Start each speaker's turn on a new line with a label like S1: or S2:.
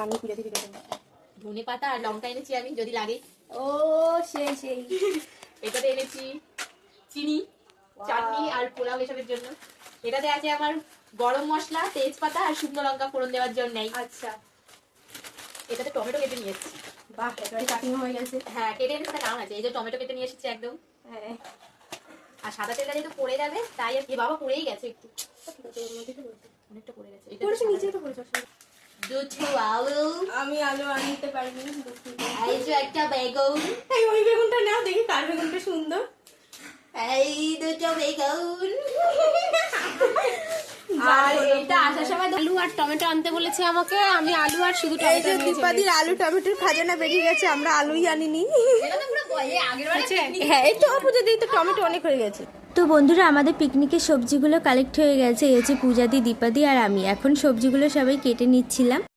S1: আমি পূজা থেকে দেবো
S2: ধনে পাতা আর লঙ্কা এনেছি আমি, যদি লাগে।
S1: ও সেই সেই
S2: এটাতে এনেছি চিনি, চাটনি আর পোলাও এসবের জন্য। এটাতে আছে আমার গরম মশলা, তেজপাতা আর শুকনো লঙ্কা ফোড়ন দেওয়ার জন্য।
S1: আচ্ছা,
S2: এটাতে টমেটো কেটে নিয়ে এসেছি।
S1: বাহ, একেবারে চাটনি হয়ে গেছে।
S2: হ্যাঁ, কেটে এনেছি, কারণ আছে এই যে টমেটো কেটে নিয়ে এসেছি একদম।
S1: হ্যাঁ,
S2: আর সাদা তেলটা যেহেতু পড়ে যাবে, তাই আর কি, বাবা পড়েই গেছে একটু, অনেকটা পড়ে গেছে।
S1: নিচে তো পড়েছে।
S2: দুটো আলু,
S1: আমি আলু আনতে পারিনি।
S2: এই যে একটা বেগুন,
S1: এই ওই বেগুনটা নাও, দেখি কার বেগুনটা সুন্দর।
S2: এই দুটো বেগুন।
S1: আর এটা আসার সময় আলু আর টমেটো আনতে বলেছে আমাকে, আমি আলু আর শুধু
S3: এই যে দীপাদির আলু টমেটোর খাজানা বেরিয়ে গেছে, আমরা আলুই আনিনি।
S2: এটা তো পুরো আগের বারে
S3: হ্যাঁ, এই তো পূজা দিয়ে তো টমেটো অনেক হয়ে গেছে।
S4: তো বন্ধুরা, আমাদের পিকনিকের সবজিগুলো কালেক্ট হয়ে গেছে। এই হচ্ছে পূজাদি, দীপাদি আর আমি। এখন সবজিগুলো সবাই কেটে নিচ্ছিলাম।